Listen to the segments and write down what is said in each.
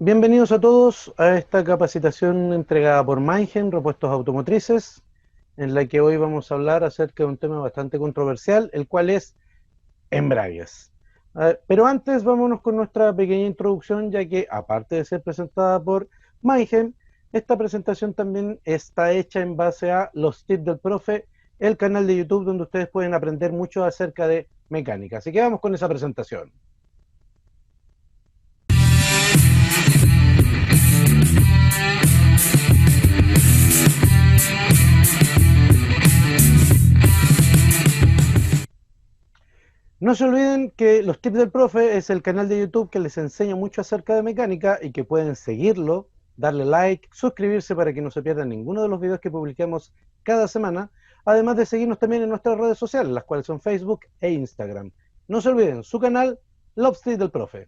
Bienvenidos a todos a esta capacitación entregada por Maigen, Repuestos Automotrices, en la que hoy vamos a hablar acerca de un tema bastante controversial, el cual es embragues. Pero antes vámonos con nuestra pequeña introducción, ya que aparte de ser presentada por Maigen, esta presentación también está hecha en base a los tips del profe, el canal de YouTube donde ustedes pueden aprender mucho acerca de mecánica. Así que vamos con esa presentación. No se olviden que los tips del profe es el canal de YouTube que les enseña mucho acerca de mecánica y que pueden seguirlo, darle like, suscribirse para que no se pierdan ninguno de los videos que publiquemos cada semana, además de seguirnos también en nuestras redes sociales, las cuales son Facebook e Instagram. No se olviden, su canal, Los Tips del Profe.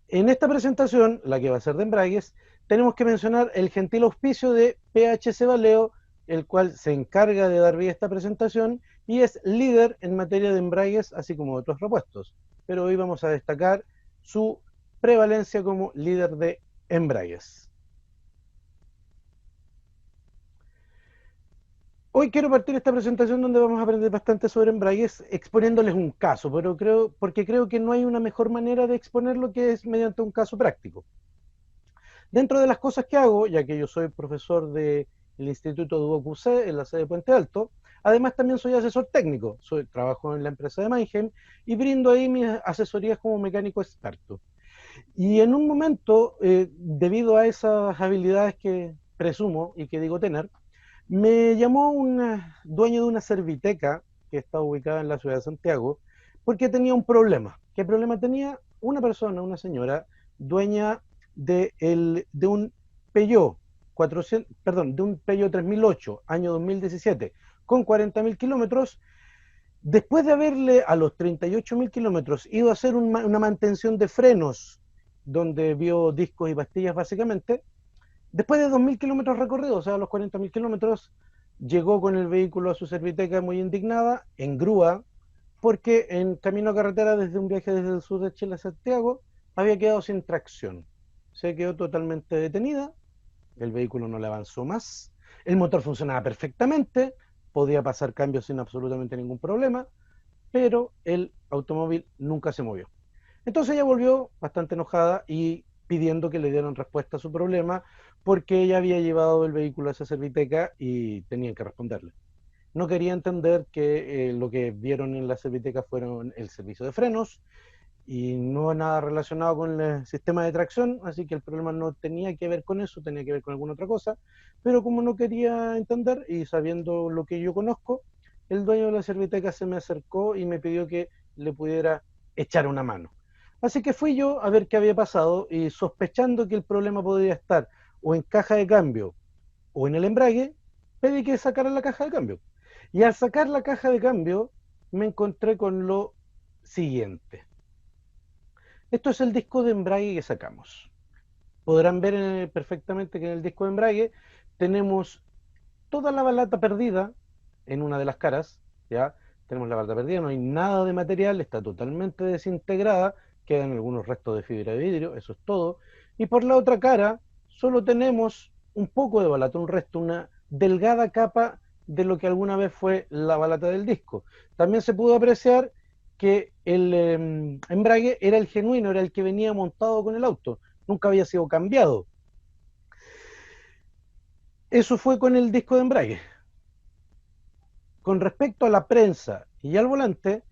En esta presentación, la que va a ser de embragues, tenemos que mencionar el gentil auspicio de PHC Valeo, el cual se encarga de dar vida a esta presentación y es líder en materia de embragues, así como de otros repuestos. Pero hoy vamos a destacar su prevalencia como líder de embragues. Hoy quiero partir esta presentación donde vamos a aprender bastante sobre embragues, exponiéndoles un caso, pero porque creo que no hay una mejor manera de exponerlo que es mediante un caso práctico. Dentro de las cosas que hago, ya que yo soy profesor del Instituto Duo QC en la sede de Puente Alto, además también soy asesor técnico, trabajo en la empresa de Maigen y brindo ahí mis asesorías como mecánico experto. Y en un momento, debido a esas habilidades que presumo y que digo tener, me llamó un dueño de una serviteca que está ubicada en la ciudad de Santiago, porque tenía un problema. ¿Qué problema tenía? Una persona, una señora, dueña de un Peugeot 400, perdón, de un Peugeot 3008, año 2017, con 40.000 kilómetros, después de haberle a los 38.000 kilómetros ido a hacer una mantención de frenos, donde vio discos y pastillas básicamente. Después de 2.000 kilómetros recorridos, o sea, a los 40.000 kilómetros, llegó con el vehículo a su serviteca muy indignada, en grúa, porque en camino a carretera desde un viaje desde el sur de Chile a Santiago, había quedado sin tracción. Se quedó totalmente detenida, el vehículo no le avanzó más, el motor funcionaba perfectamente, podía pasar cambios sin absolutamente ningún problema, pero el automóvil nunca se movió. Entonces ella volvió bastante enojada y pidiendo que le dieran respuesta a su problema porque ella había llevado el vehículo a esa serviteca y tenían que responderle. No quería entender que lo que vieron en la serviteca fueron el servicio de frenos y no nada relacionado con el sistema de tracción, así que el problema no tenía que ver con eso, tenía que ver con alguna otra cosa, pero como no quería entender y sabiendo lo que yo conozco, el dueño de la serviteca se me acercó y me pidió que le pudiera echar una mano. Así que fui yo a ver qué había pasado y sospechando que el problema podría estar o en caja de cambio o en el embrague, pedí que sacara la caja de cambio. Y al sacar la caja de cambio me encontré con lo siguiente. Esto es el disco de embrague que sacamos. Podrán ver perfectamente que en el disco de embrague tenemos toda la balata perdida en una de las caras, ¿ya? Tenemos la balata perdida, no hay nada de material, está totalmente desintegrada, quedan algunos restos de fibra de vidrio, eso es todo. Y por la otra cara solo tenemos un poco de balata, un resto, una delgada capa de lo que alguna vez fue la balata del disco. También se pudo apreciar que el embrague era el genuino, era el que venía montado con el auto, nunca había sido cambiado. Eso fue con el disco de embrague. Con respecto a la prensa y al volante,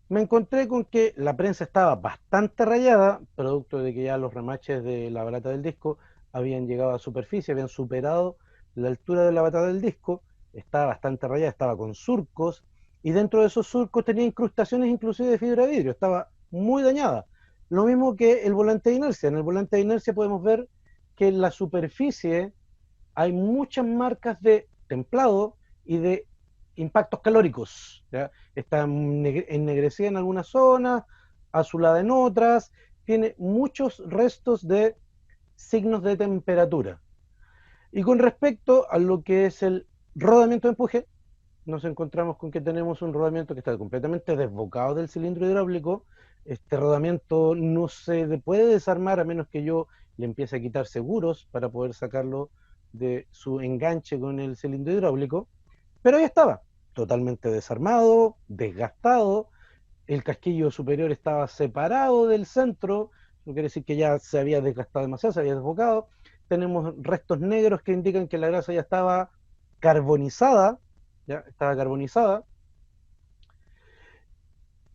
me encontré con que la prensa estaba bastante rayada, producto de que ya los remaches de la balata del disco habían llegado a superficie, habían superado la altura de la balata del disco, estaba bastante rayada, estaba con surcos, y dentro de esos surcos tenía incrustaciones inclusive de fibra de vidrio, estaba muy dañada. Lo mismo que el volante de inercia. En el volante de inercia podemos ver que en la superficie hay muchas marcas de templado y de impactos calóricos. ¿Ya? Está ennegrecida en algunas zonas, azulada en otras, tiene muchos restos de signos de temperatura. Y con respecto a lo que es el rodamiento de empuje, nos encontramos con que tenemos un rodamiento que está completamente desbocado del cilindro hidráulico. Este rodamiento no se puede desarmar a menos que yo le empiece a quitar seguros para poder sacarlo de su enganche con el cilindro hidráulico. Pero ahí estaba, totalmente desarmado, desgastado. El casquillo superior estaba separado del centro, no quiere decir que ya se había desgastado demasiado, se había desbocado. Tenemos restos negros que indican que la grasa ya estaba carbonizada, ya estaba carbonizada.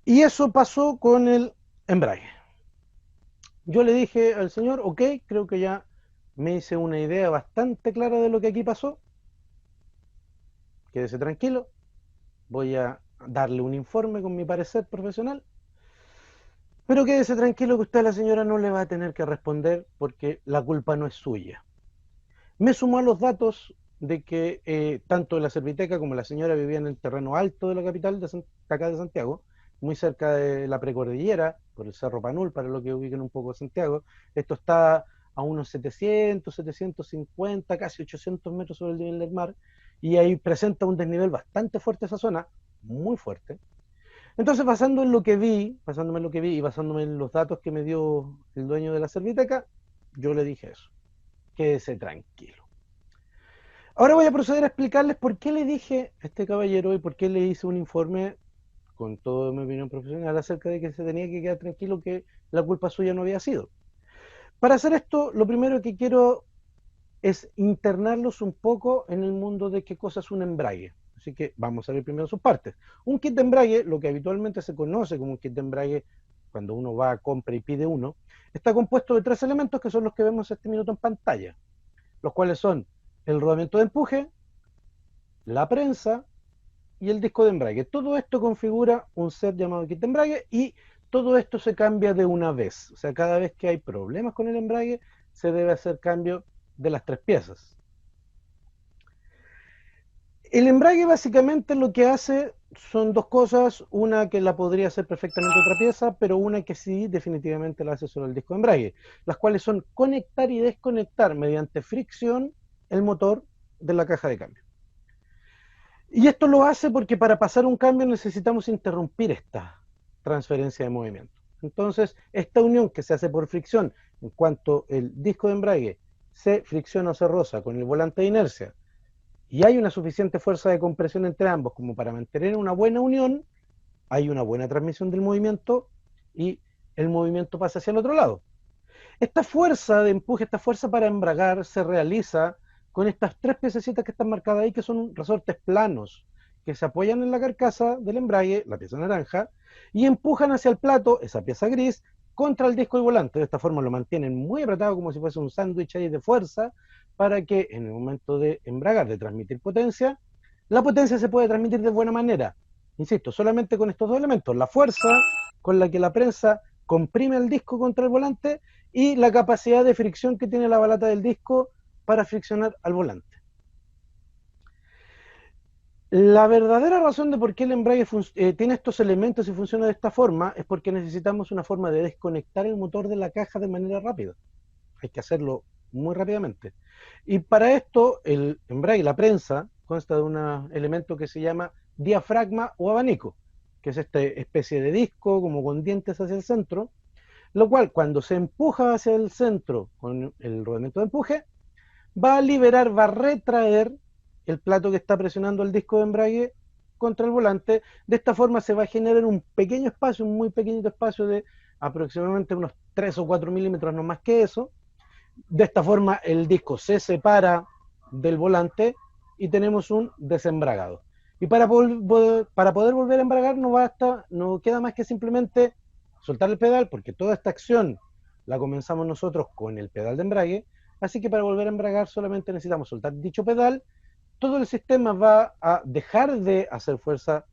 Y eso pasó con el embrague. Yo le dije al señor, ok, creo que ya me hice una idea bastante clara de lo que aquí pasó. Quédese tranquilo, voy a darle un informe con mi parecer profesional. Pero quédese tranquilo que usted a la señora no le va a tener que responder porque la culpa no es suya. Me sumó a los datos de que tanto la serviteca como la señora vivían en el terreno alto de la capital de acá de Santiago, muy cerca de la precordillera, por el Cerro Panul, para lo que ubiquen un poco Santiago. Esto está a unos 700, 750, casi 800 metros sobre el nivel del mar, y ahí presenta un desnivel bastante fuerte esa zona, muy fuerte. Entonces, basándome en lo que vi y basándome en los datos que me dio el dueño de la serviteca, yo le dije eso, quédese tranquilo. Ahora voy a proceder a explicarles por qué le dije a este caballero y por qué le hice un informe con toda mi opinión profesional acerca de que se tenía que quedar tranquilo, que la culpa suya no había sido. Para hacer esto, lo primero que quiero es internarlos un poco en el mundo de qué cosa es un embrague. Así que vamos a ver primero sus partes. Un kit de embrague, lo que habitualmente se conoce como un kit de embrague, cuando uno va a compra y pide uno, está compuesto de 3 elementos que son los que vemos este minuto en pantalla, los cuales son el rodamiento de empuje, la prensa y el disco de embrague. Todo esto configura un set llamado kit de embrague y todo esto se cambia de una vez. O sea, cada vez que hay problemas con el embrague, se debe hacer cambio de las 3 piezas. El embrague básicamente lo que hace son 2 cosas, una que la podría hacer perfectamente otra pieza, pero una que sí definitivamente la hace solo el disco de embrague, las cuales son conectar y desconectar mediante fricción el motor de la caja de cambio. Y esto lo hace porque para pasar un cambio necesitamos interrumpir esta transferencia de movimiento. Entonces, esta unión que se hace por fricción, en cuanto el disco de embrague se fricciona o se roza con el volante de inercia, y hay una suficiente fuerza de compresión entre ambos como para mantener una buena unión, hay una buena transmisión del movimiento y el movimiento pasa hacia el otro lado. Esta fuerza de empuje, esta fuerza para embragar se realiza con estas 3 piececitas que están marcadas ahí, que son resortes planos, que se apoyan en la carcasa del embrague, la pieza naranja, y empujan hacia el plato, esa pieza gris, contra el disco y volante. De esta forma lo mantienen muy apretado como si fuese un sándwich ahí de fuerza, para que en el momento de embragar, de transmitir potencia, la potencia se puede transmitir de buena manera. Insisto, solamente con estos 2 elementos, la fuerza con la que la prensa comprime el disco contra el volante y la capacidad de fricción que tiene la balata del disco para friccionar al volante. La verdadera razón de por qué el embrague tiene estos elementos y funciona de esta forma es porque necesitamos una forma de desconectar el motor de la caja de manera rápida. Hay que hacerlo muy rápidamente. Y para esto, el embrague, la prensa, consta de un elemento que se llama diafragma o abanico, que es esta especie de disco como con dientes hacia el centro, lo cual cuando se empuja hacia el centro con el rodamiento de empuje, va a liberar, va a retraer el plato que está presionando el disco de embrague contra el volante. De esta forma se va a generar un pequeño espacio, un muy pequeñito espacio de aproximadamente unos 3 o 4 milímetros, no más que eso. De esta forma el disco se separa del volante y tenemos un desembragado. Y para poder volver a embragar no queda más que simplemente soltar el pedal, porque toda esta acción la comenzamos nosotros con el pedal de embrague, así que para volver a embragar solamente necesitamos soltar dicho pedal, todo el sistema va a dejar de hacer fuerza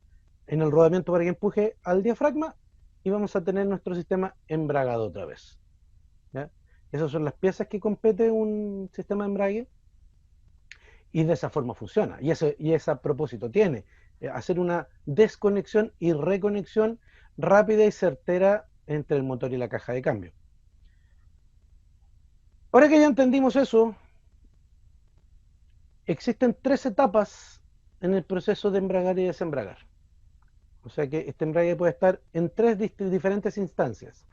en el rodamiento para que empuje al diafragma y vamos a tener nuestro sistema embragado otra vez. ¿Ya? Esas son las piezas que compete un sistema de embrague y de esa forma funciona. Y ese propósito tiene, hacer una desconexión y reconexión rápida y certera entre el motor y la caja de cambio. Ahora que ya entendimos eso, existen 3 etapas en el proceso de embragar y desembragar. O sea que este embrague puede estar en tres diferentes instancias.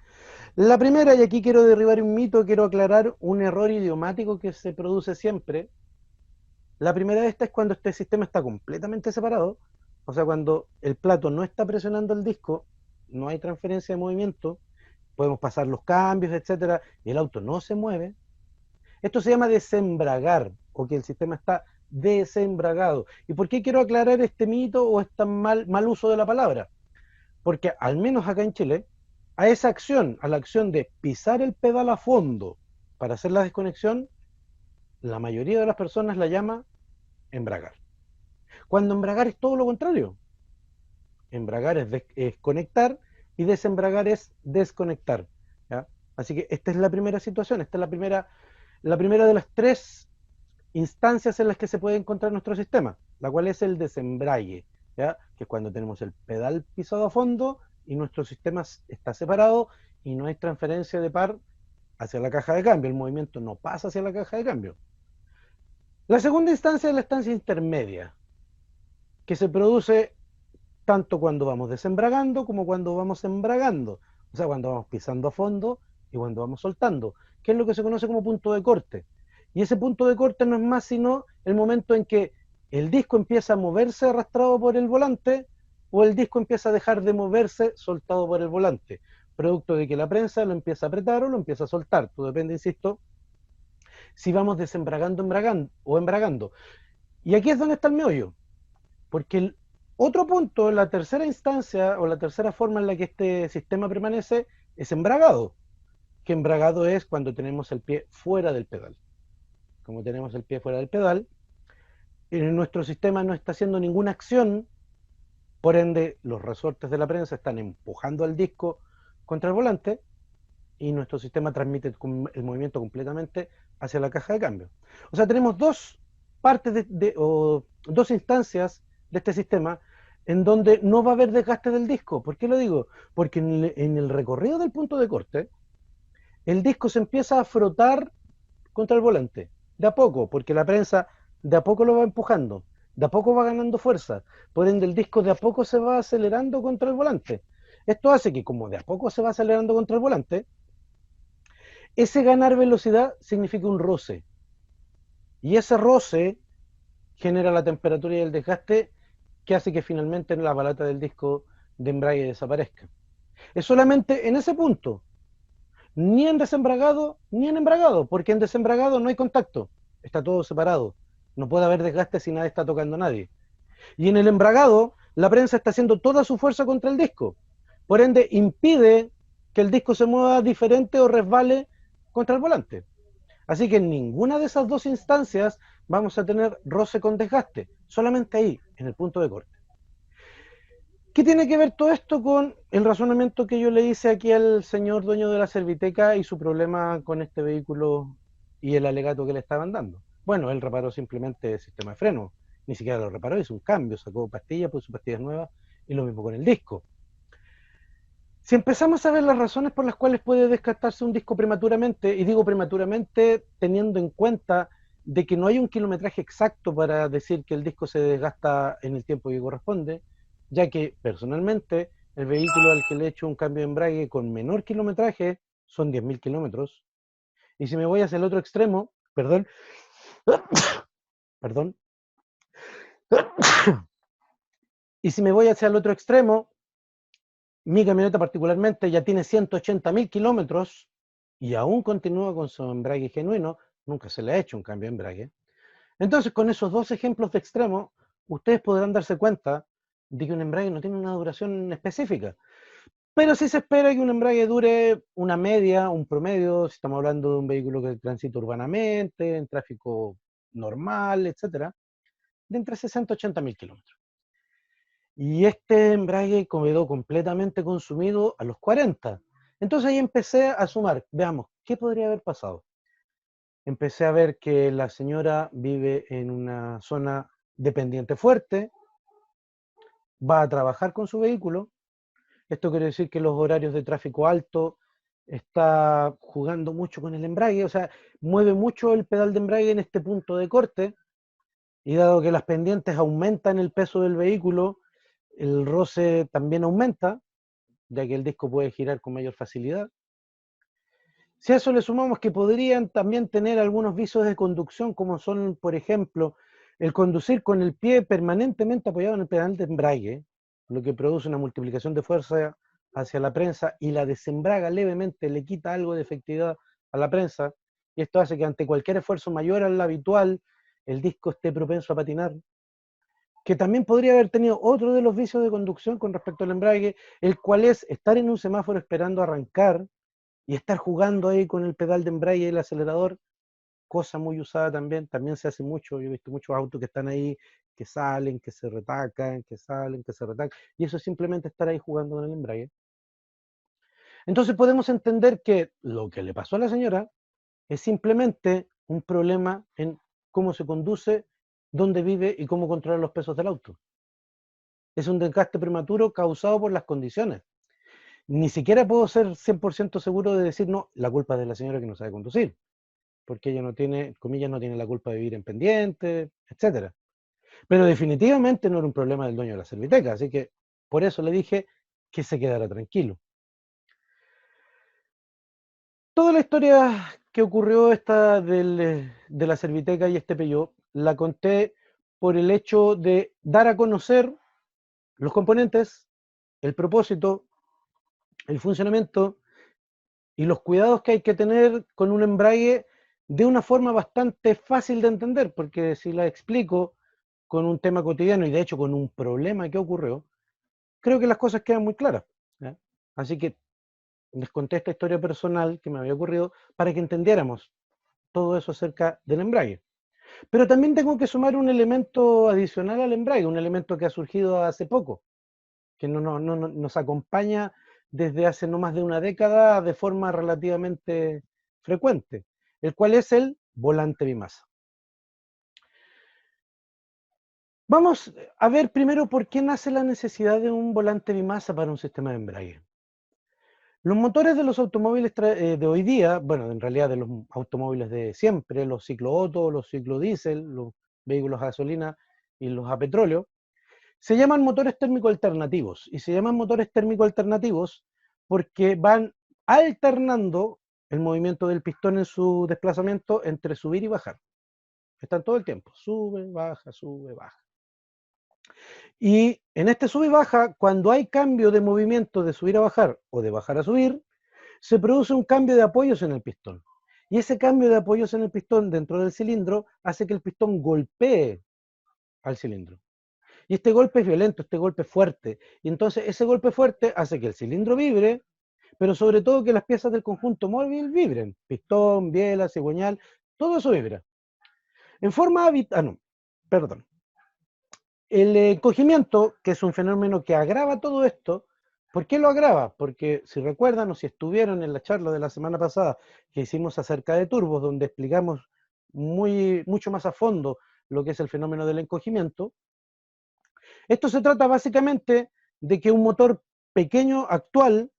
La primera, y aquí quiero derribar un mito, quiero aclarar un error idiomático que se produce siempre. La primera de estas es cuando este sistema está completamente separado, o sea, cuando el plato no está presionando el disco, no hay transferencia de movimiento, podemos pasar los cambios, etcétera, y el auto no se mueve. Esto se llama desembragar, o que el sistema está desembragado. ¿Y por qué quiero aclarar este mito o este mal uso de la palabra? Porque al menos acá en Chile, a esa acción, a la acción de pisar el pedal a fondo para hacer la desconexión, la mayoría de las personas la llama embragar. Cuando embragar es todo lo contrario. Embragar es conectar y desembragar es desconectar. ¿Ya? Así que esta es la primera situación, esta es la primera de las tres instancias en las que se puede encontrar nuestro sistema, la cual es el desembrague, ¿ya? Que es cuando tenemos el pedal pisado a fondo y nuestro sistema está separado y no hay transferencia de par hacia la caja de cambio, el movimiento no pasa hacia la caja de cambio. La segunda instancia es la instancia intermedia, que se produce tanto cuando vamos desembragando como cuando vamos embragando, o sea, cuando vamos pisando a fondo y cuando vamos soltando, que es lo que se conoce como punto de corte. Y ese punto de corte no es más sino el momento en que el disco empieza a moverse arrastrado por el volante o el disco empieza a dejar de moverse soltado por el volante, producto de que la prensa lo empieza a apretar o lo empieza a soltar. Todo depende, insisto, si vamos desembragando o embragando. Y aquí es donde está el meollo, porque el otro punto, la tercera instancia o la tercera forma en la que este sistema permanece es embragado, que embragado es cuando tenemos el pie fuera del pedal. Como tenemos el pie fuera del pedal, nuestro sistema no está haciendo ninguna acción, por ende los resortes de la prensa están empujando al disco contra el volante y nuestro sistema transmite el movimiento completamente hacia la caja de cambio. O sea, tenemos dos partes o dos instancias de este sistema en donde no va a haber desgaste del disco. ¿Por qué lo digo? Porque en el recorrido del punto de corte, el disco se empieza a frotar contra el volante, de a poco, porque la prensa de a poco lo va empujando, de a poco va ganando fuerza, por ende el disco de a poco se va acelerando contra el volante. Esto hace que como de a poco se va acelerando contra el volante, ese ganar velocidad significa un roce. Y ese roce genera la temperatura y el desgaste que hace que finalmente la balata del disco de embrague desaparezca. Es solamente en ese punto, ni en desembragado ni en embragado, porque en desembragado no hay contacto, está todo separado, no puede haber desgaste si nadie está tocando a nadie. Y en el embragado, la prensa está haciendo toda su fuerza contra el disco, por ende impide que el disco se mueva diferente o resbale contra el volante. Así que en ninguna de esas dos instancias vamos a tener roce con desgaste, solamente ahí, en el punto de corte. ¿Qué tiene que ver todo esto con el razonamiento que yo le hice aquí al señor dueño de la Serviteca y su problema con este vehículo y el alegato que le estaban dando? Bueno, él reparó simplemente el sistema de freno, ni siquiera lo reparó, hizo un cambio, sacó pastillas, puso pastillas nuevas y lo mismo con el disco. Si empezamos a ver las razones por las cuales puede desgastarse un disco prematuramente, y digo prematuramente teniendo en cuenta de que no hay un kilometraje exacto para decir que el disco se desgasta en el tiempo que corresponde, ya que personalmente el vehículo al que le he hecho un cambio de embrague con menor kilometraje son 10.000 kilómetros, y si me voy hacia el otro extremo, perdón, perdón, y si me voy hacia el otro extremo, mi camioneta particularmente ya tiene 180.000 kilómetros y aún continúa con su embrague genuino, nunca se le ha hecho un cambio de embrague. Entonces, con esos dos ejemplos de extremo, ustedes podrán darse cuenta de que un embrague no tiene una duración específica. Pero sí se espera que un embrague dure una media, un promedio, si estamos hablando de un vehículo que transita urbanamente, en tráfico normal, etcétera, de entre 60 y 80.000 kilómetros. Y este embrague quedó completamente consumido a los 40. Entonces ahí empecé a sumar, veamos, ¿qué podría haber pasado? Empecé a ver que la señora vive en una zona dependiente fuerte, va a trabajar con su vehículo, esto quiere decir que los horarios de tráfico alto está jugando mucho con el embrague, o sea, mueve mucho el pedal de embrague en este punto de corte, Y dado que las pendientes aumentan el peso del vehículo, el roce también aumenta, ya que el disco puede girar con mayor facilidad. Si a eso le sumamos que podrían también tener algunos vicios de conducción, como son, por ejemplo, el conducir con el pie permanentemente apoyado en el pedal de embrague, lo que produce una multiplicación de fuerza hacia la prensa y la desembraga levemente, le quita algo de efectividad a la prensa, y esto hace que ante cualquier esfuerzo mayor al habitual, el disco esté propenso a patinar, que también podría haber tenido otro de los vicios de conducción con respecto al embrague, el cual es estar en un semáforo esperando arrancar y estar jugando ahí con el pedal de embrague y el acelerador, cosa muy usada también, también se hace mucho, yo he visto muchos autos que están ahí, que salen, que se retacan, que salen, que se retacan, y eso es simplemente estar ahí jugando con el embrague. Entonces podemos entender que lo que le pasó a la señora es simplemente un problema en cómo se conduce, dónde vive y cómo controlar los pesos del auto. Es un desgaste prematuro causado por las condiciones. Ni siquiera puedo ser 100% seguro de decir, no, la culpa es de la señora que no sabe conducir, porque ella no tiene, comillas, no tiene la culpa de vivir en pendiente, etcétera. Pero definitivamente no era un problema del dueño de la serviteca, así que por eso le dije que se quedara tranquilo. Toda la historia que ocurrió esta de la serviteca y este Peugeot la conté por el hecho de dar a conocer los componentes, el propósito, el funcionamiento y los cuidados que hay que tener con un embrague de una forma bastante fácil de entender, porque si la explico con un tema cotidiano y de hecho con un problema que ocurrió, creo que las cosas quedan muy claras, ¿ya? Así que les conté esta historia personal que me había ocurrido para que entendiéramos todo eso acerca del embrague. Pero también tengo que sumar un elemento adicional al embrague, un elemento que ha surgido hace poco, que nos acompaña desde hace no más de una década de forma relativamente frecuente, el cual es el volante bimasa. Vamos a ver primero por qué nace la necesidad de un volante bimasa para un sistema de embrague. Los motores de los automóviles de hoy día, bueno, en realidad de los automóviles de siempre, los ciclo Otto, los ciclo diésel, los vehículos a gasolina y los a petróleo, se llaman motores térmico alternativos. Y se llaman motores térmico alternativos porque van alternando el movimiento del pistón en su desplazamiento entre subir y bajar. Están todo el tiempo, sube, baja, sube, baja. Y en este sube y baja, cuando hay cambio de movimiento de subir a bajar o de bajar a subir, se produce un cambio de apoyos en el pistón. Y ese cambio de apoyos en el pistón dentro del cilindro hace que el pistón golpee al cilindro. Y este golpe es violento, este golpe es fuerte. Y entonces ese golpe fuerte hace que el cilindro vibre, pero sobre todo que las piezas del conjunto móvil vibren. Pistón, biela, cigüeñal, todo eso vibra. En forma habitual, no, perdón. El encogimiento, que es un fenómeno que agrava todo esto, ¿por qué lo agrava? Porque si recuerdan o si estuvieron en la charla de la semana pasada que hicimos acerca de turbos, donde explicamos mucho más a fondo lo que es el fenómeno del encogimiento, esto se trata básicamente de que un motor pequeño actual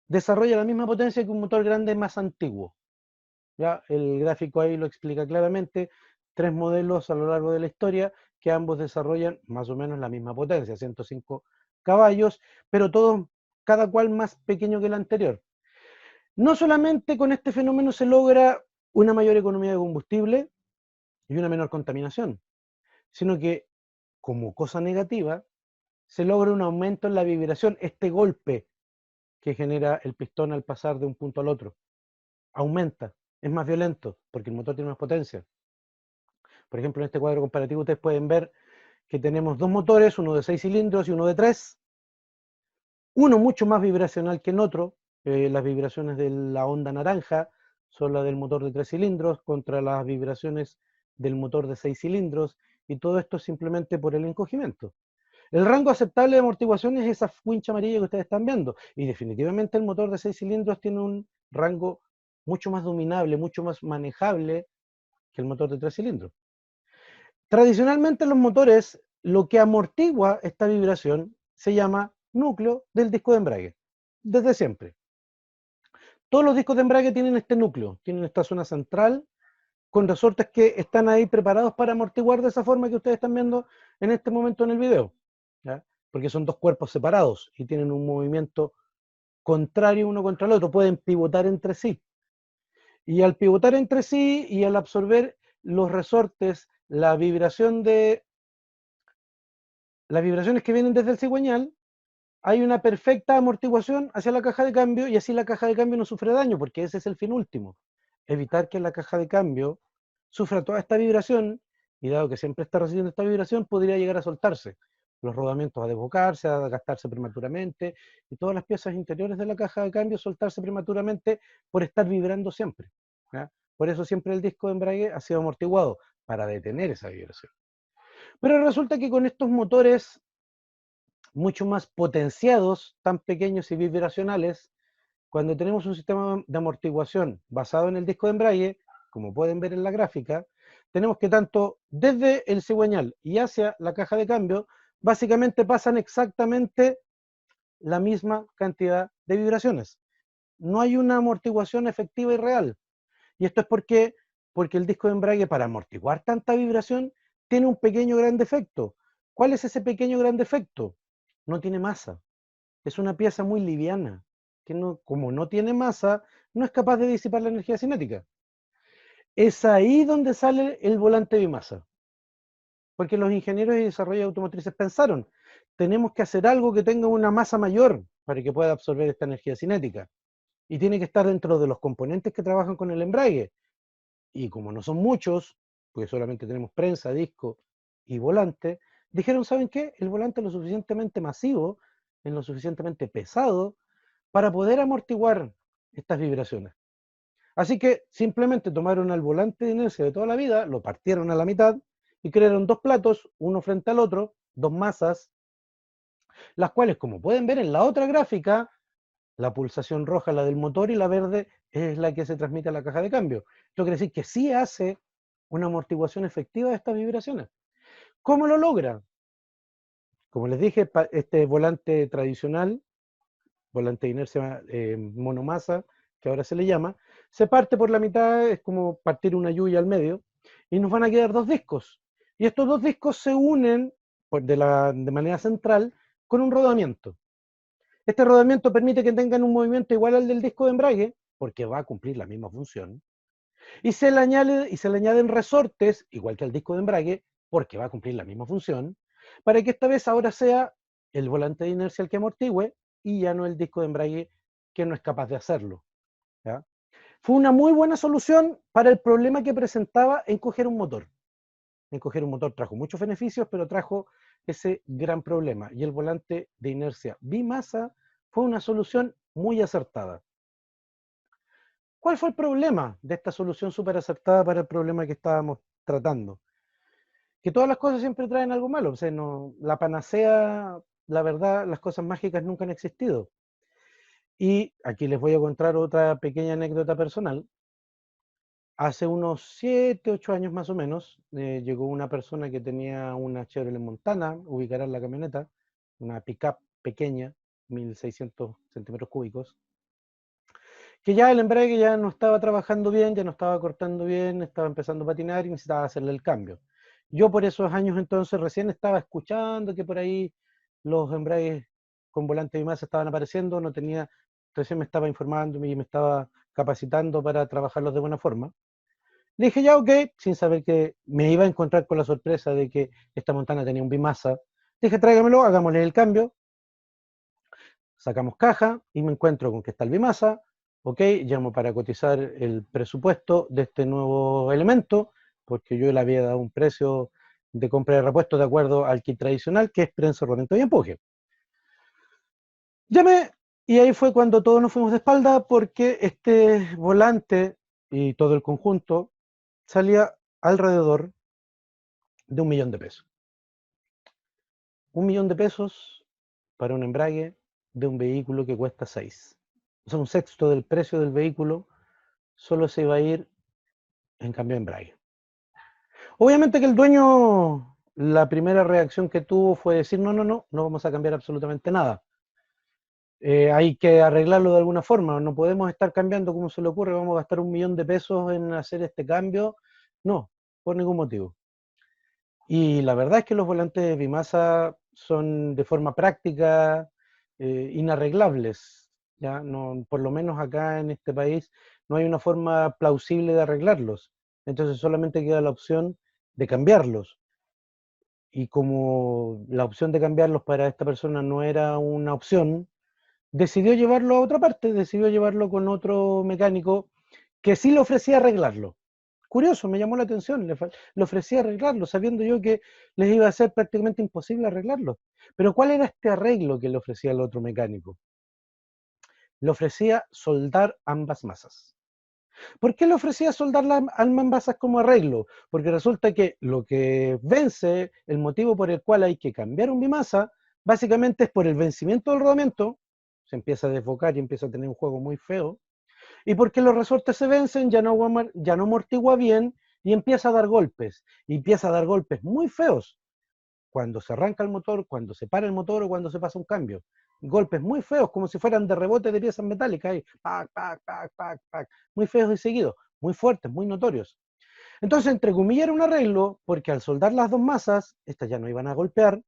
desarrolla la misma potencia que un motor grande más antiguo. ¿Ya? El gráfico ahí lo explica claramente, 3 modelos a lo largo de la historia que ambos desarrollan más o menos la misma potencia, 105 caballos, pero todos, cada cual más pequeño que el anterior. No solamente con este fenómeno se logra una mayor economía de combustible y una menor contaminación, sino que como cosa negativa se logra un aumento en la vibración, este golpe que genera el pistón al pasar de un punto al otro. Aumenta, es más violento, porque el motor tiene más potencia. Por ejemplo, en este cuadro comparativo ustedes pueden ver que tenemos dos motores, uno de 6 cilindros y uno de 3. Uno mucho más vibracional que el otro. Las vibraciones de la onda naranja son las del motor de 3 cilindros contra las vibraciones del motor de 6 cilindros. Y todo esto simplemente por el encogimiento. El rango aceptable de amortiguación es esa wincha amarilla que ustedes están viendo. Y definitivamente el motor de 6 cilindros tiene un rango mucho más dominable, mucho más manejable que el motor de 3 cilindros. Tradicionalmente los motores, lo que amortigua esta vibración se llama núcleo del disco de embrague, desde siempre. Todos los discos de embrague tienen este núcleo, tienen esta zona central con resortes que están ahí preparados para amortiguar de esa forma que ustedes están viendo en este momento en el video, ¿ya? Porque son dos cuerpos separados y tienen un movimiento contrario uno contra el otro, pueden pivotar entre sí. Y al pivotar entre sí y al absorber los resortes, las vibraciones que vienen desde el cigüeñal, hay una perfecta amortiguación hacia la caja de cambio y así la caja de cambio no sufre daño, porque ese es el fin último, evitar que la caja de cambio sufra toda esta vibración y dado que siempre está recibiendo esta vibración, podría llegar a soltarse. Los rodamientos a desbocarse, a gastarse prematuramente y todas las piezas interiores de la caja de cambio soltarse prematuramente por estar vibrando siempre, ¿ya? Por eso siempre el disco de embrague ha sido amortiguado, para detener esa vibración. Pero resulta que con estos motores mucho más potenciados, tan pequeños y vibracionales, cuando tenemos un sistema de amortiguación basado en el disco de embrague, como pueden ver en la gráfica, tenemos que tanto desde el cigüeñal y hacia la caja de cambio, básicamente pasan exactamente la misma cantidad de vibraciones. No hay una amortiguación efectiva y real. Y esto es porque el disco de embrague, para amortiguar tanta vibración, tiene un pequeño gran defecto. ¿Cuál es ese pequeño gran defecto? No tiene masa. Es una pieza muy liviana, que no, como no tiene masa, no es capaz de disipar la energía cinética. Es ahí donde sale el volante bimasa. Porque los ingenieros y desarrolladores automotrices pensaron, tenemos que hacer algo que tenga una masa mayor para que pueda absorber esta energía cinética. Y tiene que estar dentro de los componentes que trabajan con el embrague. Y como no son muchos, porque solamente tenemos prensa, disco y volante, dijeron, ¿saben qué? El volante es lo suficientemente masivo, es lo suficientemente pesado, para poder amortiguar estas vibraciones. Así que simplemente tomaron al volante de inercia de toda la vida, lo partieron a la mitad y crearon dos platos, uno frente al otro, dos masas, las cuales, como pueden ver en la otra gráfica, la pulsación roja, la del motor, y la verde es la que se transmite a la caja de cambio. Esto quiere decir que sí hace una amortiguación efectiva de estas vibraciones. ¿Cómo lo logra? Como les dije, este volante tradicional, volante de inercia monomasa, que ahora se le llama, se parte por la mitad, es como partir una lluvia al medio, y nos van a quedar dos discos. Y estos dos discos se unen de manera central con un rodamiento. Este rodamiento permite que tengan un movimiento igual al del disco de embrague, porque va a cumplir la misma función, y se le añaden resortes, igual que al disco de embrague, porque va a cumplir la misma función, para que esta vez ahora sea el volante de inercia el que amortigüe y ya no el disco de embrague que no es capaz de hacerlo, ¿ya? Fue una muy buena solución para el problema que presentaba encoger un motor. Encoger un motor trajo muchos beneficios, pero trajo ese gran problema. Y el volante de inercia bimasa fue una solución muy acertada. ¿Cuál fue el problema de esta solución súper acertada para el problema que estábamos tratando? Que todas las cosas siempre traen algo malo. O sea, no, la panacea, la verdad, las cosas mágicas nunca han existido. Y aquí les voy a contar otra pequeña anécdota personal. Hace unos 7, 8 años más o menos, llegó una persona que tenía una Chevrolet Montana, ubicarán la camioneta, una pickup pequeña, 1600 centímetros cúbicos, que ya el embrague ya no estaba trabajando bien, ya no estaba cortando bien, estaba empezando a patinar y necesitaba hacerle el cambio. Yo por esos años entonces recién estaba escuchando que por ahí los embragues con volante bimasa estaban apareciendo, no tenía, recién me estaba informando y me estaba capacitando para trabajarlos de buena forma. Le dije ya, ok, sin saber que me iba a encontrar con la sorpresa de que esta Montana tenía un bimasa. Dije, tráigamelo, hagámosle el cambio. Sacamos caja y me encuentro con que está el bimasa. Ok, llamo para cotizar el presupuesto de este nuevo elemento, porque yo le había dado un precio de compra de repuesto de acuerdo al kit tradicional, que es prensa, rodamiento y empuje. Llamé y ahí fue cuando todos nos fuimos de espalda porque este volante y todo el conjunto salía alrededor de 1.000.000 de pesos. 1.000.000 de pesos para un embrague de un vehículo que cuesta 6. O sea, un sexto del precio del vehículo solo se iba a ir en cambio de embrague. Obviamente que el dueño, la primera reacción que tuvo fue decir, no, no, no, no vamos a cambiar absolutamente nada. Hay que arreglarlo de alguna forma, no podemos estar cambiando como se le ocurre, vamos a gastar 1.000.000 de pesos en hacer este cambio No, por ningún motivo. Y la verdad es que los volantes de Bimasa son de forma práctica inarreglables. ¿Ya? No, por lo menos acá en este país no hay una forma plausible de arreglarlos. Entonces solamente queda la opción de cambiarlos. Y como la opción de cambiarlos para esta persona no era una opción, decidió llevarlo a otra parte, decidió llevarlo con otro mecánico que sí le ofrecía arreglarlo. Curioso, me llamó la atención, le ofrecía arreglarlo, sabiendo yo que les iba a ser prácticamente imposible arreglarlo. Pero ¿cuál era este arreglo que le ofrecía el otro mecánico? Le ofrecía soldar ambas masas. ¿Por qué le ofrecía soldar ambas masas como arreglo? Porque resulta que lo que vence, el motivo por el cual hay que cambiar un bimasa, básicamente es por el vencimiento del rodamiento, se empieza a desbocar y empieza a tener un juego muy feo, y porque los resortes se vencen, ya no amortigua bien y empieza a dar golpes. Y empieza a dar golpes muy feos cuando se arranca el motor, cuando se para el motor o cuando se pasa un cambio. Golpes muy feos, como si fueran de rebote de piezas metálicas. Ahí, pac, pac, pac, pac, pac, muy feos y seguidos, muy fuertes, muy notorios. Entonces, entre comillas, era un arreglo, porque al soldar las dos masas, estas ya no iban a golpear,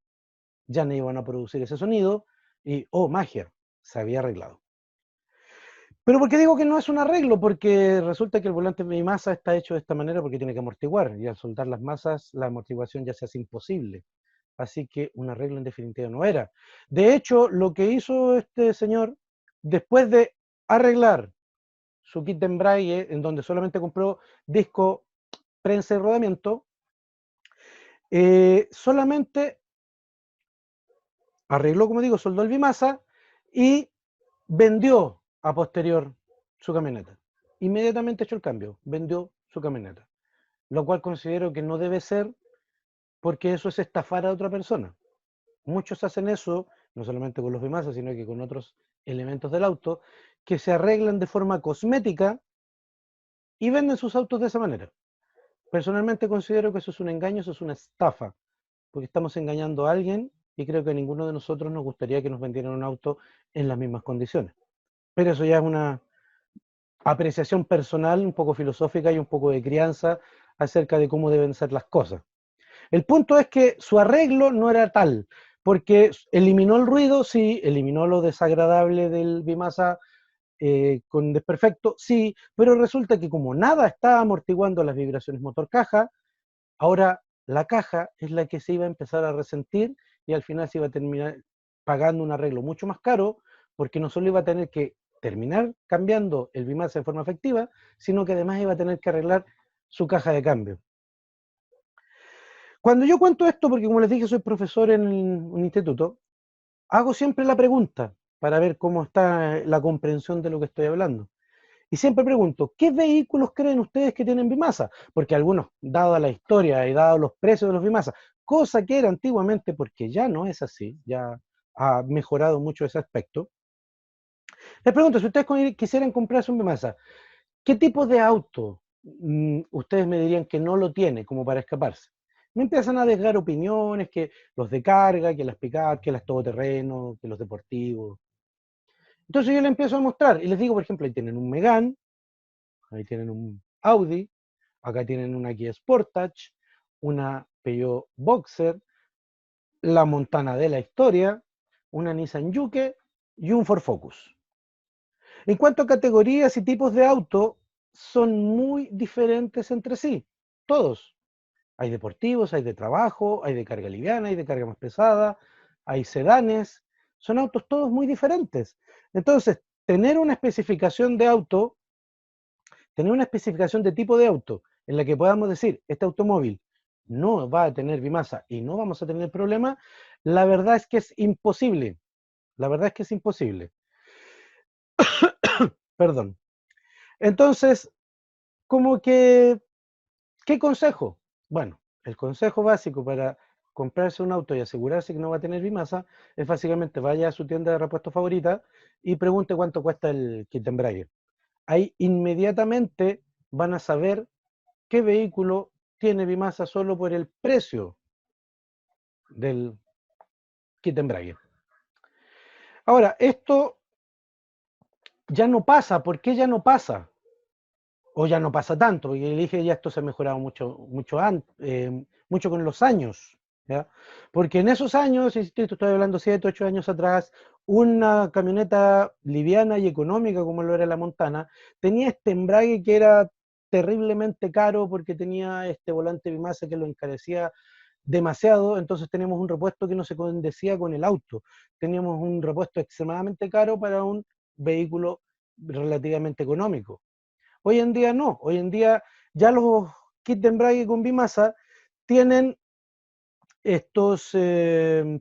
ya no iban a producir ese sonido, y, oh, magia, se había arreglado. Pero ¿por qué digo que no es un arreglo? Porque resulta que el volante de masa está hecho de esta manera porque tiene que amortiguar y al soltar las masas la amortiguación ya se hace imposible. Así que un arreglo en definitiva no era. De hecho, lo que hizo este señor, después de arreglar su kit de embrague, en donde solamente compró disco, prensa y rodamiento, solamente arregló, como digo, soldó el bimasa y vendió a posterior su camioneta. Inmediatamente echó el cambio, vendió su camioneta. Lo cual considero que no debe ser porque eso es estafar a otra persona. Muchos hacen eso, no solamente con los bimasas, sino que con otros elementos del auto, que se arreglan de forma cosmética y venden sus autos de esa manera. Personalmente considero que eso es un engaño, eso es una estafa, porque estamos engañando a alguien y creo que a ninguno de nosotros nos gustaría que nos vendieran un auto en las mismas condiciones. Pero eso ya es una apreciación personal, un poco filosófica y un poco de crianza acerca de cómo deben ser las cosas. El punto es que su arreglo no era tal, porque eliminó el ruido, sí, eliminó lo desagradable del bimasa con desperfecto, sí, pero resulta que como nada estaba amortiguando las vibraciones motor-caja, ahora la caja es la que se iba a empezar a resentir y al final se iba a terminar pagando un arreglo mucho más caro, porque no solo iba a tener que terminar cambiando el bimasa de forma efectiva, sino que además iba a tener que arreglar su caja de cambio. Cuando yo cuento esto, porque como les dije, soy profesor en un instituto, hago siempre la pregunta para ver cómo está la comprensión de lo que estoy hablando. Y siempre pregunto, ¿qué vehículos creen ustedes que tienen bimasa? Porque algunos, dada la historia y dado los precios de los bimasas, cosa que era antiguamente, porque ya no es así, ya ha mejorado mucho ese aspecto. Les pregunto, si ustedes quisieran comprarse un bimasa, ¿qué tipo de auto ustedes me dirían que no lo tiene como para escaparse? Me empiezan a desgar opiniones, que los de carga, que las pick-up, que las todoterreno, que los deportivos. Entonces yo les empiezo a mostrar y les digo, por ejemplo, ahí tienen un Megane, ahí tienen un Audi, acá tienen una Kia Sportage, una Peugeot Boxer, la Montana de la historia, una Nissan Juke y un Ford Focus. En cuanto a categorías y tipos de auto, son muy diferentes entre sí, todos. Hay deportivos, hay de trabajo, hay de carga liviana, hay de carga más pesada, hay sedanes, son autos todos muy diferentes. Entonces, tener una especificación de tipo de auto en la que podamos decir, este automóvil no va a tener bimasa y no vamos a tener problema, la verdad es que es imposible. La verdad es que es imposible. Perdón. Entonces, como que, ¿qué consejo? Bueno, el consejo básico para comprarse un auto y asegurarse que no va a tener bimasa es básicamente vaya a su tienda de repuesto favorita y pregunte cuánto cuesta el kit de embrague. Ahí inmediatamente van a saber qué vehículo tiene bimasa solo por el precio del kit de embrague. Ahora, esto ya no pasa. ¿Por qué ya no pasa? o ya no pasa tanto, porque le dije ya esto se ha mejorado mucho con los años, ¿ya? Porque en esos años, insisto, estoy hablando 7, 8 años atrás, una camioneta liviana y económica como lo era la Montana, tenía este embrague que era terriblemente caro porque tenía este volante bimasa que lo encarecía demasiado, entonces teníamos un repuesto que no se condecía con el auto, teníamos un repuesto extremadamente caro para un vehículo relativamente económico. Hoy en día no, hoy en día ya los kits de embrague con bimasa tienen estos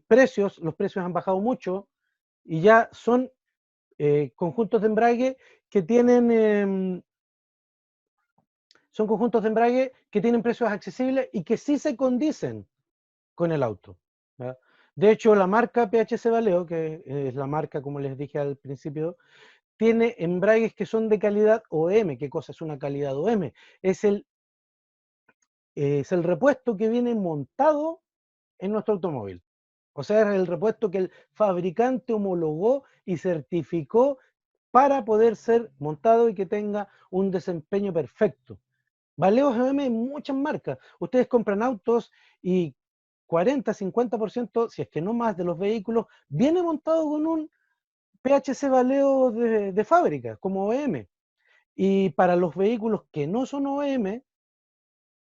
precios, los precios han bajado mucho y ya son conjuntos de embrague que tienen son conjuntos de embrague que tienen precios accesibles y que sí se condicen con el auto, ¿ya? De hecho, la marca PHC Valeo, que es la marca, como les dije al principio, tiene embragues que son de calidad OM. ¿Qué cosa es una calidad OM? Es el repuesto que viene montado en nuestro automóvil. O sea, es el repuesto que el fabricante homologó y certificó para poder ser montado y que tenga un desempeño perfecto. Valeo GM hay muchas marcas. Ustedes compran autos y 40, 50%, si es que no más, de los vehículos viene montado con un PHC Valeo de fábrica, como OEM. Y para los vehículos que no son OEM,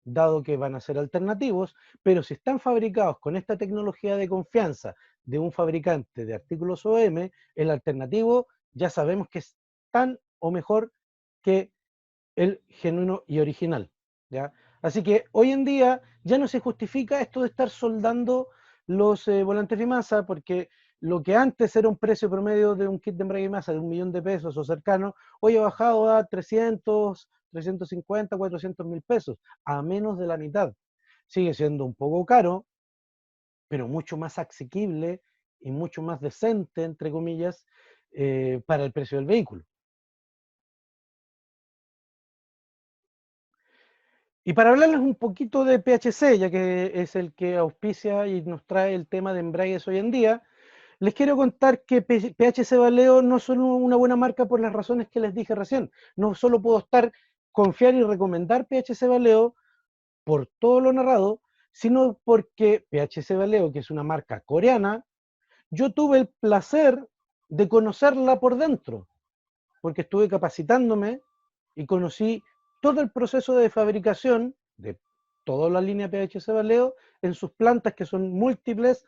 dado que van a ser alternativos, pero si están fabricados con esta tecnología de confianza de un fabricante de artículos OEM, el alternativo ya sabemos que es tan o mejor que el genuino y original, ¿ya? Así que hoy en día ya no se justifica esto de estar soldando los volantes bimasa, porque lo que antes era un precio promedio de un kit de embrague bimasa de 1.000.000 pesos o cercano, hoy ha bajado a 300, 350, 400.000 pesos, a menos de la mitad. Sigue siendo un poco caro, pero mucho más asequible y mucho más decente, entre comillas, para el precio del vehículo. Y para hablarles un poquito de PHC, ya que es el que auspicia y nos trae el tema de embragues hoy en día, les quiero contar que PHC Valeo no es solo una buena marca por las razones que les dije recién. No solo puedo confiar y recomendar PHC Valeo por todo lo narrado, sino porque PHC Valeo, que es una marca coreana, yo tuve el placer de conocerla por dentro, porque estuve capacitándome y conocí todo el proceso de fabricación de toda la línea PHC Valeo en sus plantas, que son múltiples,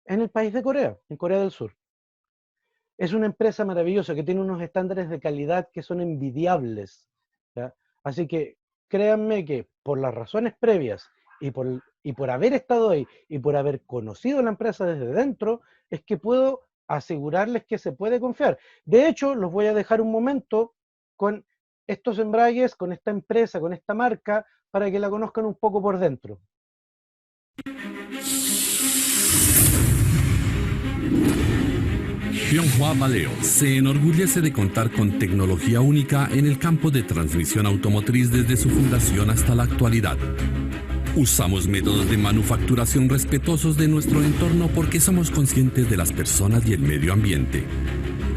en el país de Corea, en Corea del Sur. Es una empresa maravillosa que tiene unos estándares de calidad que son envidiables, ¿ya? Así que créanme que por las razones previas y por haber estado ahí y por haber conocido la empresa desde dentro, es que puedo asegurarles que se puede confiar. De hecho, los voy a dejar un momento con estos embragues, con esta empresa, con esta marca, para que la conozcan un poco por dentro. Pyeonghwa Valeo se enorgullece de contar con tecnología única en el campo de transmisión automotriz desde su fundación hasta la actualidad. Usamos métodos de manufacturación respetuosos de nuestro entorno porque somos conscientes de las personas y el medio ambiente.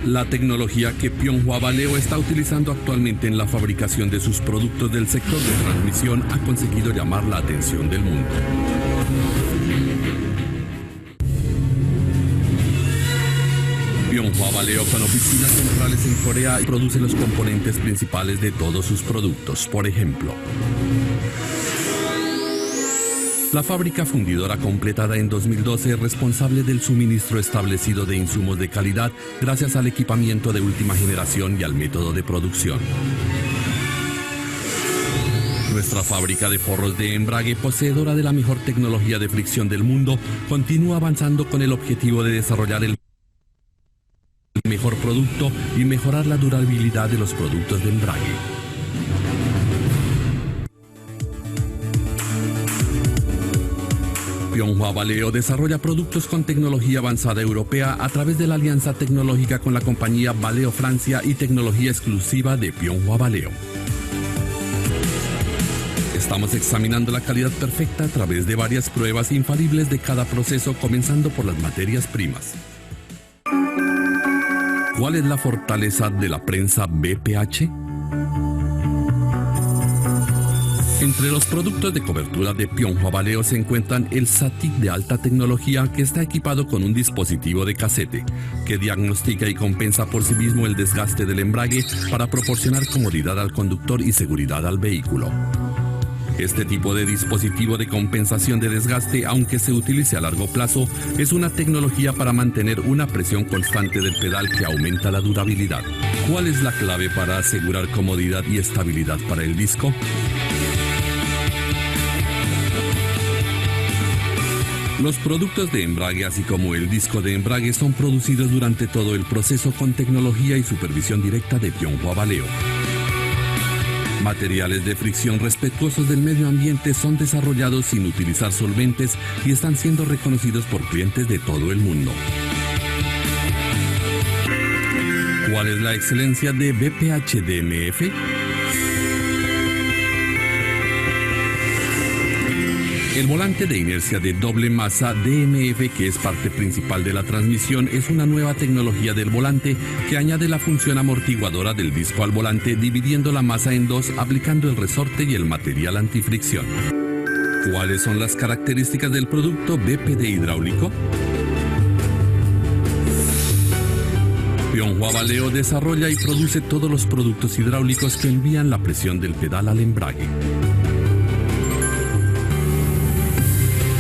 La tecnología que Pyeonghwa Valeo está utilizando actualmente en la fabricación de sus productos del sector de transmisión ha conseguido llamar la atención del mundo. Pyeonghwa Valeo, con oficinas centrales en Corea, produce los componentes principales de todos sus productos. Por ejemplo, la fábrica fundidora completada en 2012 es responsable del suministro establecido de insumos de calidad gracias al equipamiento de última generación y al método de producción. Nuestra fábrica de forros de embrague, poseedora de la mejor tecnología de fricción del mundo, continúa avanzando con el objetivo de desarrollar el mejor producto y mejorar la durabilidad de los productos de embrague. Pyeonghwa Valeo desarrolla productos con tecnología avanzada europea a través de la alianza tecnológica con la compañía Valeo Francia y tecnología exclusiva de Pyeonghwa Valeo. Estamos examinando la calidad perfecta a través de varias pruebas infalibles de cada proceso, comenzando por las materias primas. ¿Cuál es la fortaleza de la prensa BPH? Entre los productos de cobertura de Pionhua Valeo se encuentran el SATIC de alta tecnología, que está equipado con un dispositivo de casete que diagnostica y compensa por sí mismo el desgaste del embrague para proporcionar comodidad al conductor y seguridad al vehículo. Este tipo de dispositivo de compensación de desgaste, aunque se utilice a largo plazo, es una tecnología para mantener una presión constante del pedal que aumenta la durabilidad. ¿Cuál es la clave para asegurar comodidad y estabilidad para el disco? Los productos de embrague, así como el disco de embrague, son producidos durante todo el proceso con tecnología y supervisión directa de Pionhua Valeo. Materiales de fricción respetuosos del medio ambiente son desarrollados sin utilizar solventes y están siendo reconocidos por clientes de todo el mundo. ¿Cuál es la excelencia de BPH DMF? El volante de inercia de doble masa DMF, que es parte principal de la transmisión, es una nueva tecnología del volante que añade la función amortiguadora del disco al volante, dividiendo la masa en dos, aplicando el resorte y el material antifricción. ¿Cuáles son las características del producto BPD hidráulico? Pionhua Valeo desarrolla y produce todos los productos hidráulicos que envían la presión del pedal al embrague.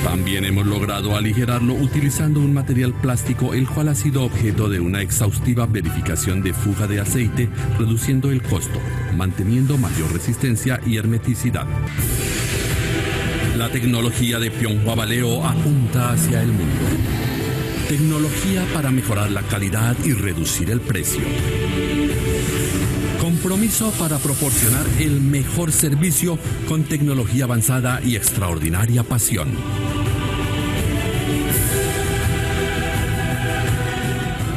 También hemos logrado aligerarlo utilizando un material plástico, el cual ha sido objeto de una exhaustiva verificación de fuga de aceite, reduciendo el costo, manteniendo mayor resistencia y hermeticidad. La tecnología de Pionhua Valeo apunta hacia el mundo. Tecnología para mejorar la calidad y reducir el precio. Compromiso para proporcionar el mejor servicio con tecnología avanzada y extraordinaria pasión.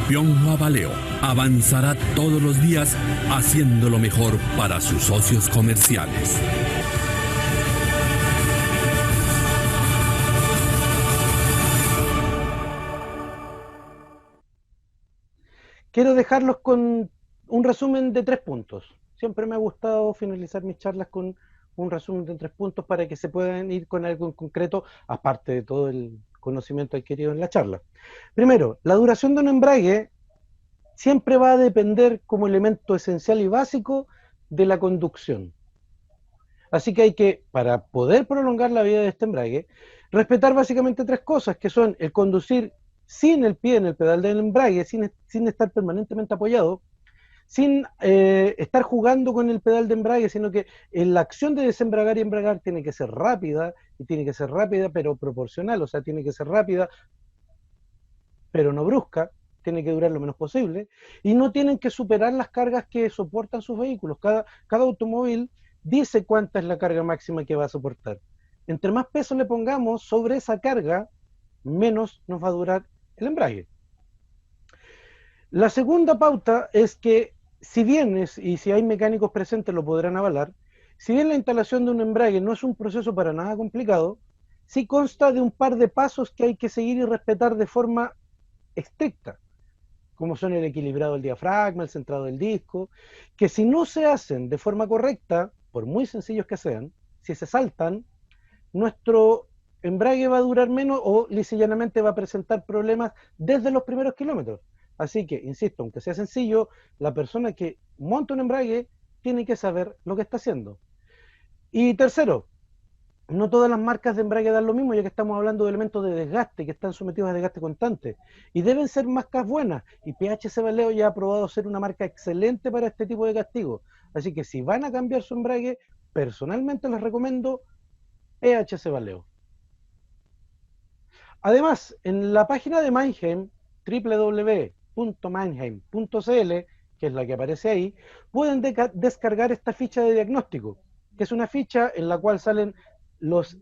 Pionhua Valeo avanzará todos los días haciendo lo mejor para sus socios comerciales. Quiero dejarlos con un resumen de 3 puntos. Siempre me ha gustado finalizar mis charlas con un resumen de 3 puntos para que se puedan ir con algo en concreto, aparte de todo el conocimiento adquirido en la charla. Primero, la duración de un embrague siempre va a depender como elemento esencial y básico de la conducción. Así que hay que, para poder prolongar la vida de este embrague, respetar básicamente 3 cosas, que son el conducir sin el pie en el pedal del embrague, sin estar permanentemente apoyado, sin estar jugando con el pedal de embrague, sino que la acción de desembragar y embragar tiene que ser rápida, y tiene que ser rápida pero proporcional, o sea, tiene que ser rápida pero no brusca, tiene que durar lo menos posible, y no tienen que superar las cargas que soportan sus vehículos. Cada automóvil dice cuánta es la carga máxima que va a soportar. Entre más peso le pongamos sobre esa carga, menos nos va a durar el embrague. La segunda pauta es que, si bien y si hay mecánicos presentes lo podrán avalar, si bien la instalación de un embrague no es un proceso para nada complicado, sí consta de un par de pasos que hay que seguir y respetar de forma estricta, como son el equilibrado del diafragma, el centrado del disco, que si no se hacen de forma correcta, por muy sencillos que sean, si se saltan, nuestro embrague va a durar menos o lisa y llanamente va a presentar problemas desde los primeros kilómetros. Así que, insisto, aunque sea sencillo, la persona que monta un embrague tiene que saber lo que está haciendo. Y tercero, no todas las marcas de embrague dan lo mismo, ya que estamos hablando de elementos de desgaste que están sometidos a desgaste constante. Y deben ser marcas buenas. Y PHC Valeo ya ha probado ser una marca excelente para este tipo de castigo. Así que si van a cambiar su embrague, personalmente les recomiendo PHC Valeo. Además, en la página de Mannheim, www.mannheim.cl, que es la que aparece ahí, pueden descargar esta ficha de diagnóstico, que es una ficha en la cual salen las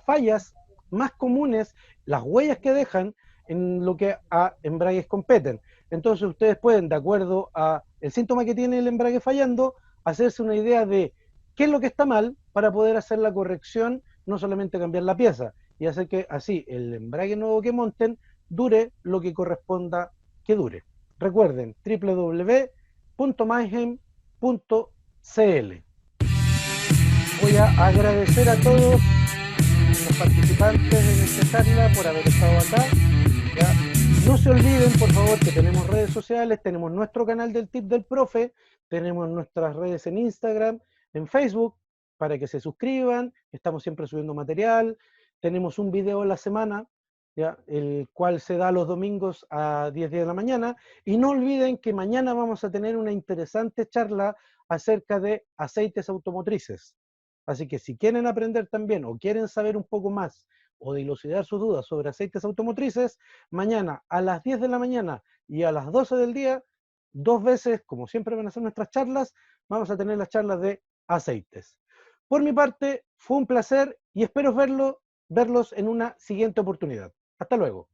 fallas más comunes, las huellas que dejan en lo que a embragues competen. Entonces ustedes pueden, de acuerdo a el síntoma que tiene el embrague fallando, hacerse una idea de qué es lo que está mal para poder hacer la corrección, no solamente cambiar la pieza, y hacer que así el embrague nuevo que monten dure lo que corresponda que dure. Recuerden, www.mannheim.cl. voy a agradecer a todos los participantes en esta charla por haber estado acá. ¿Ya? No se olviden, por favor, que tenemos redes sociales, tenemos nuestro canal del Tip del Profe, tenemos nuestras redes en Instagram, en Facebook, para que se suscriban, estamos siempre subiendo material, tenemos un video a la semana, ¿ya? El cual se da los domingos a 10 de la mañana, y no olviden que mañana vamos a tener una interesante charla acerca de aceites automotrices. Así que si quieren aprender también o quieren saber un poco más o dilucidar sus dudas sobre aceites automotrices, mañana a las 10 de la mañana y a las 12 del día, 2 veces, como siempre van a ser nuestras charlas, vamos a tener las charlas de aceites. Por mi parte, fue un placer y espero verlos en una siguiente oportunidad. Hasta luego.